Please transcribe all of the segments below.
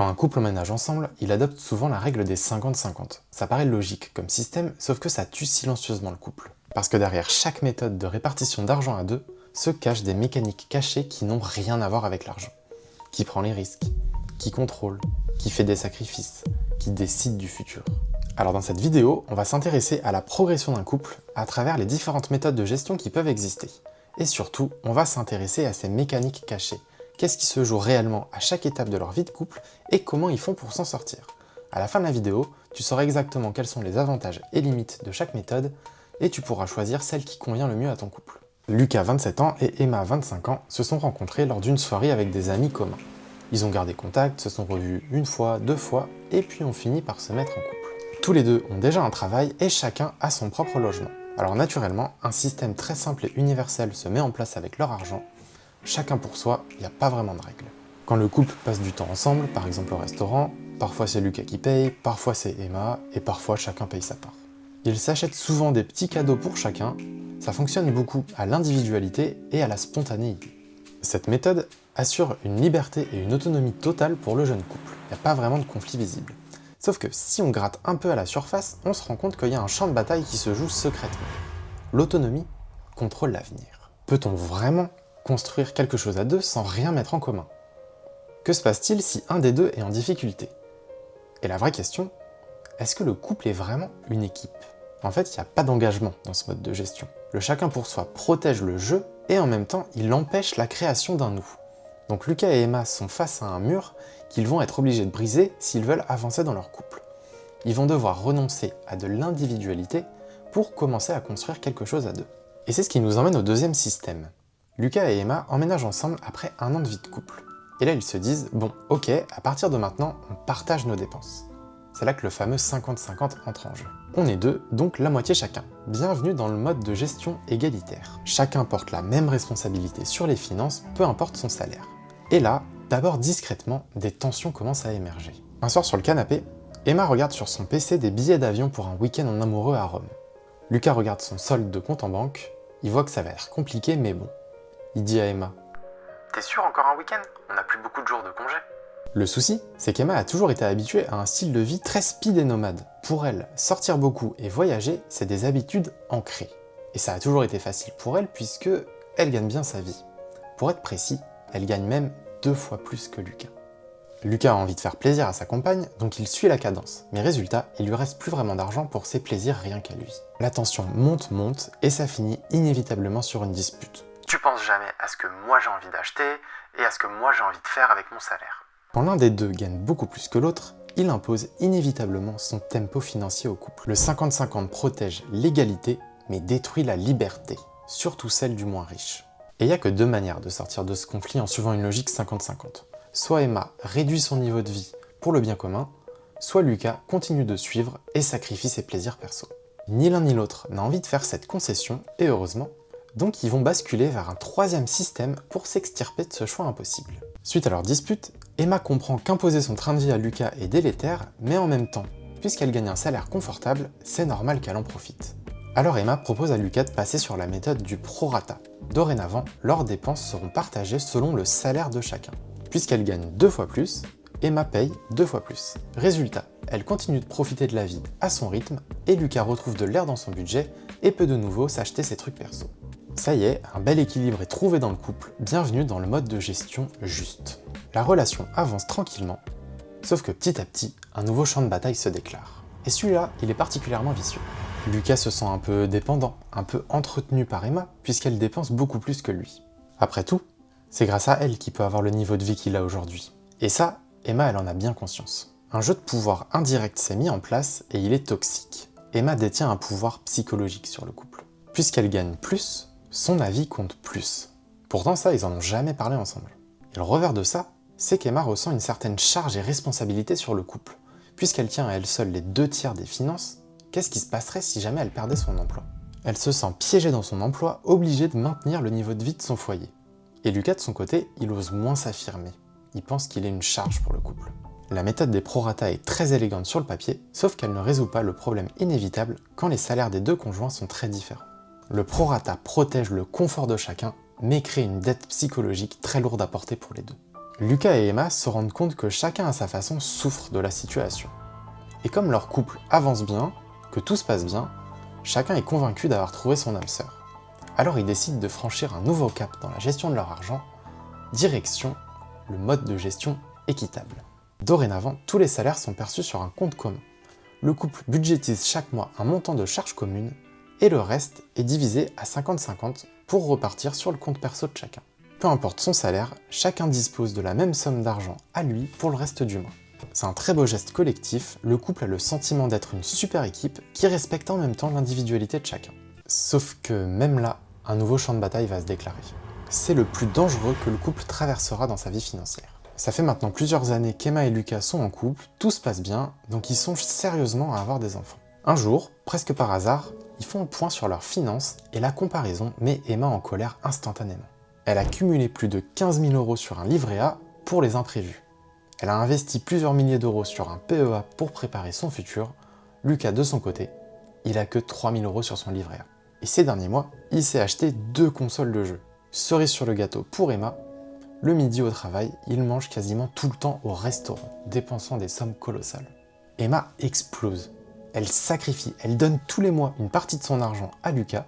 Quand un couple emménage ensemble, il adopte souvent la règle des 50-50. Ça paraît logique comme système, sauf que ça tue silencieusement le couple. Parce que derrière chaque méthode de répartition d'argent à deux, se cachent des mécaniques cachées qui n'ont rien à voir avec l'argent. Qui prend les risques, qui contrôle, qui fait des sacrifices, qui décide du futur. Alors dans cette vidéo, on va s'intéresser à la progression d'un couple à travers les différentes méthodes de gestion qui peuvent exister. Et surtout, on va s'intéresser à ces mécaniques cachées. Qu'est-ce qui se joue réellement à chaque étape de leur vie de couple et comment ils font pour s'en sortir. À la fin de la vidéo, tu sauras exactement quels sont les avantages et limites de chaque méthode et tu pourras choisir celle qui convient le mieux à ton couple. Lucas, 27 ans, et Emma, 25 ans, se sont rencontrés lors d'une soirée avec des amis communs. Ils ont gardé contact, se sont revus une fois, deux fois, et puis ont fini par se mettre en couple. Tous les deux ont déjà un travail et chacun a son propre logement. Alors naturellement, un système très simple et universel se met en place avec leur argent. Chacun pour soi, il n'y a pas vraiment de règles. Quand le couple passe du temps ensemble, par exemple au restaurant, parfois c'est Lucas qui paye, parfois c'est Emma, et parfois chacun paye sa part. Ils s'achètent souvent des petits cadeaux pour chacun, ça fonctionne beaucoup à l'individualité et à la spontanéité. Cette méthode assure une liberté et une autonomie totale pour le jeune couple, il n'y a pas vraiment de conflit visible. Sauf que si on gratte un peu à la surface, on se rend compte qu'il y a un champ de bataille qui se joue secrètement. L'autonomie contre l'avenir. Peut-on vraiment construire quelque chose à deux sans rien mettre en commun? Que se passe-t-il si un des deux est en difficulté? Et la vraie question, est-ce que le couple est vraiment une équipe? En fait, il n'y a pas d'engagement dans ce mode de gestion. Le chacun pour soi protège le jeu et en même temps, il empêche la création d'un nous. Donc Lucas et Emma sont face à un mur qu'ils vont être obligés de briser s'ils veulent avancer dans leur couple. Ils vont devoir renoncer à de l'individualité pour commencer à construire quelque chose à deux. Et c'est ce qui nous emmène au deuxième système. Lucas et Emma emménagent ensemble après un an de vie de couple. Et là, ils se disent, bon, ok, à partir de maintenant, on partage nos dépenses. C'est là que le fameux 50-50 entre en jeu. On est deux, donc la moitié chacun. Bienvenue dans le mode de gestion égalitaire. Chacun porte la même responsabilité sur les finances, peu importe son salaire. Et là, d'abord discrètement, des tensions commencent à émerger. Un soir sur le canapé, Emma regarde sur son PC des billets d'avion pour un week-end en amoureux à Rome. Lucas regarde son solde de compte en banque, il voit que ça va être compliqué mais bon. Il dit à Emma, « T'es sûr encore un week-end? On n'a plus beaucoup de jours de congé. » Le souci, c'est qu'Emma a toujours été habituée à un style de vie très speed et nomade. Pour elle, sortir beaucoup et voyager, c'est des habitudes ancrées. Et ça a toujours été facile pour elle puisque elle gagne bien sa vie. Pour être précis, elle gagne même 2 fois plus que Lucas. Lucas a envie de faire plaisir à sa compagne, donc il suit la cadence. Mais résultat, il lui reste plus vraiment d'argent pour ses plaisirs rien qu'à lui. La tension monte et ça finit inévitablement sur une dispute. Tu penses jamais à ce que moi j'ai envie d'acheter et à ce que moi j'ai envie de faire avec mon salaire. Quand l'un des deux gagne beaucoup plus que l'autre, il impose inévitablement son tempo financier au couple. Le 50-50 protège l'égalité, mais détruit la liberté, surtout celle du moins riche. Et il n'y a que deux manières de sortir de ce conflit en suivant une logique 50-50. Soit Emma réduit son niveau de vie pour le bien commun, soit Lucas continue de suivre et sacrifie ses plaisirs perso. Ni l'un ni l'autre n'a envie de faire cette concession, et heureusement, donc ils vont basculer vers un troisième système pour s'extirper de ce choix impossible. Suite à leur dispute, Emma comprend qu'imposer son train de vie à Lucas est délétère, mais en même temps, puisqu'elle gagne un salaire confortable, c'est normal qu'elle en profite. Alors Emma propose à Lucas de passer sur la méthode du prorata. Dorénavant, leurs dépenses seront partagées selon le salaire de chacun. Puisqu'elle gagne 2 fois plus, Emma paye 2 fois plus. Résultat, elle continue de profiter de la vie à son rythme, et Lucas retrouve de l'air dans son budget et peut de nouveau s'acheter ses trucs perso. Ça y est, un bel équilibre est trouvé dans le couple, bienvenue dans le mode de gestion juste. La relation avance tranquillement, sauf que petit à petit, un nouveau champ de bataille se déclare. Et celui-là, il est particulièrement vicieux. Lucas se sent un peu dépendant, un peu entretenu par Emma, puisqu'elle dépense beaucoup plus que lui. Après tout, c'est grâce à elle qu'il peut avoir le niveau de vie qu'il a aujourd'hui. Et ça, Emma, elle en a bien conscience. Un jeu de pouvoir indirect s'est mis en place et il est toxique. Emma détient un pouvoir psychologique sur le couple. Puisqu'elle gagne plus, son avis compte plus. Pourtant ça, ils en ont jamais parlé ensemble. Et le revers de ça, c'est qu'Emma ressent une certaine charge et responsabilité sur le couple. Puisqu'elle tient à elle seule les 2/3 des finances, qu'est-ce qui se passerait si jamais elle perdait son emploi? Elle se sent piégée dans son emploi, obligée de maintenir le niveau de vie de son foyer. Et Lucas de son côté, il ose moins s'affirmer. Il pense qu'il est une charge pour le couple. La méthode des prorata est très élégante sur le papier, sauf qu'elle ne résout pas le problème inévitable quand les salaires des deux conjoints sont très différents. Le prorata protège le confort de chacun, mais crée une dette psychologique très lourde à porter pour les deux. Lucas et Emma se rendent compte que chacun à sa façon souffre de la situation. Et comme leur couple avance bien, que tout se passe bien, chacun est convaincu d'avoir trouvé son âme sœur. Alors ils décident de franchir un nouveau cap dans la gestion de leur argent, direction le mode de gestion équitable. Dorénavant, tous les salaires sont perçus sur un compte commun. Le couple budgétise chaque mois un montant de charges communes et le reste est divisé à 50-50 pour repartir sur le compte perso de chacun. Peu importe son salaire, chacun dispose de la même somme d'argent à lui pour le reste du mois. C'est un très beau geste collectif, le couple a le sentiment d'être une super équipe qui respecte en même temps l'individualité de chacun. Sauf que même là, un nouveau champ de bataille va se déclarer. C'est le plus dangereux que le couple traversera dans sa vie financière. Ça fait maintenant plusieurs années qu'Emma et Lucas sont en couple, tout se passe bien, donc ils songent sérieusement à avoir des enfants. Un jour, presque par hasard, ils font le point sur leurs finances et la comparaison met Emma en colère instantanément. Elle a cumulé plus de 15 000 € sur un livret A pour les imprévus. Elle a investi plusieurs milliers d'euros sur un PEA pour préparer son futur. Lucas, de son côté, il a que 3 000 € sur son livret A. Et ces derniers mois, il s'est acheté 2 consoles de jeux. Cerise sur le gâteau pour Emma, le midi au travail, il mange quasiment tout le temps au restaurant, dépensant des sommes colossales. Emma explose. Elle sacrifie, elle donne tous les mois une partie de son argent à Lucas,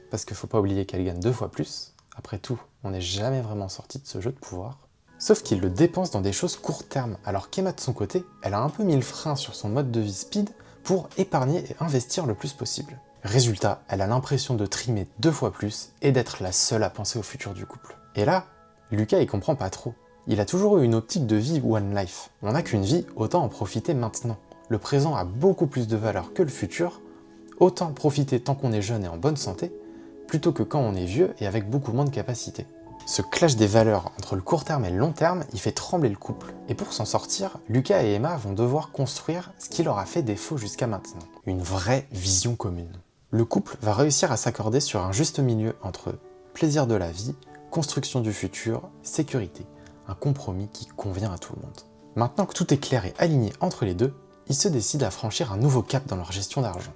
parce qu'il faut pas oublier qu'elle gagne 2 fois plus. Après tout, on n'est jamais vraiment sorti de ce jeu de pouvoir. Sauf qu'il le dépense dans des choses court terme, alors qu'Emma de son côté, elle a un peu mis le frein sur son mode de vie speed pour épargner et investir le plus possible. Résultat, elle a l'impression de trimer 2 fois plus et d'être la seule à penser au futur du couple. Et là, Lucas il comprend pas trop. Il a toujours eu une optique de vie one life. On n'a qu'une vie, autant en profiter maintenant. Le présent a beaucoup plus de valeur que le futur, autant profiter tant qu'on est jeune et en bonne santé, plutôt que quand on est vieux et avec beaucoup moins de capacités. Ce clash des valeurs entre le court terme et le long terme, il fait trembler le couple. Et pour s'en sortir, Lucas et Emma vont devoir construire ce qui leur a fait défaut jusqu'à maintenant. Une vraie vision commune. Le couple va réussir à s'accorder sur un juste milieu entre plaisir de la vie, construction du futur, sécurité. Un compromis qui convient à tout le monde. Maintenant que tout est clair et aligné entre les deux, ils se décident à franchir un nouveau cap dans leur gestion d'argent.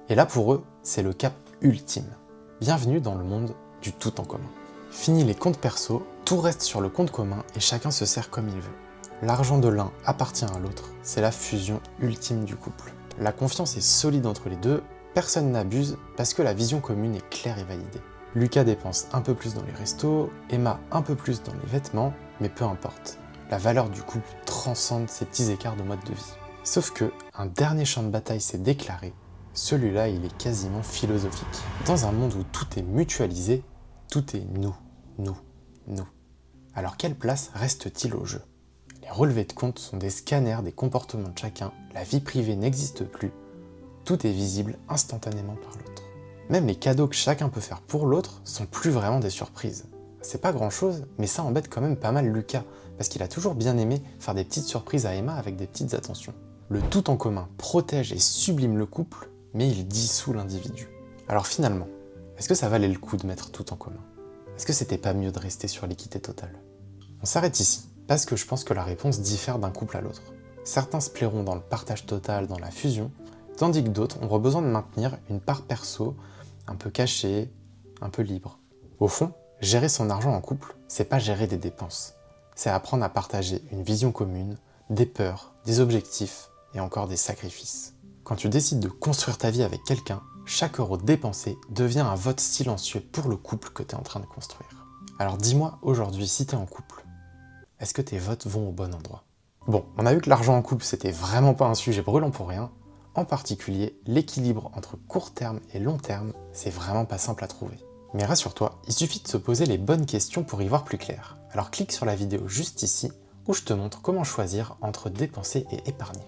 Et là pour eux, c'est le cap ultime. Bienvenue dans le monde du tout en commun. Fini les comptes perso, tout reste sur le compte commun et chacun se sert comme il veut. L'argent de l'un appartient à l'autre, c'est la fusion ultime du couple. La confiance est solide entre les deux, personne n'abuse parce que la vision commune est claire et validée. Lucas dépense un peu plus dans les restos, Emma un peu plus dans les vêtements, mais peu importe. La valeur du couple transcende ces petits écarts de mode de vie. Sauf que, un dernier champ de bataille s'est déclaré, celui-là il est quasiment philosophique. Dans un monde où tout est mutualisé, tout est nous. Alors quelle place reste-t-il au jeu? Les relevés de compte sont des scanners des comportements de chacun, la vie privée n'existe plus, tout est visible instantanément par l'autre. Même les cadeaux que chacun peut faire pour l'autre sont plus vraiment des surprises. C'est pas grand chose, mais ça embête quand même pas mal Lucas, parce qu'il a toujours bien aimé faire des petites surprises à Emma avec des petites attentions. Le tout en commun protège et sublime le couple, mais il dissout l'individu. Alors finalement, est-ce que ça valait le coup de mettre tout en commun? Est-ce que c'était pas mieux de rester sur l'équité totale? On s'arrête ici, parce que je pense que la réponse diffère d'un couple à l'autre. Certains se plairont dans le partage total, dans la fusion, tandis que d'autres auront besoin de maintenir une part perso, un peu cachée, un peu libre. Au fond, gérer son argent en couple, c'est pas gérer des dépenses. C'est apprendre à partager une vision commune, des peurs, des objectifs et encore des sacrifices. Quand tu décides de construire ta vie avec quelqu'un, chaque euro dépensé devient un vote silencieux pour le couple que tu es en train de construire. Alors dis-moi aujourd'hui si tu es en couple, est-ce que tes votes vont au bon endroit? Bon, on a vu que l'argent en couple c'était vraiment pas un sujet brûlant pour rien. En particulier, l'équilibre entre court terme et long terme, c'est vraiment pas simple à trouver. Mais rassure-toi, il suffit de se poser les bonnes questions pour y voir plus clair. Alors clique sur la vidéo juste ici, où je te montre comment choisir entre dépenser et épargner.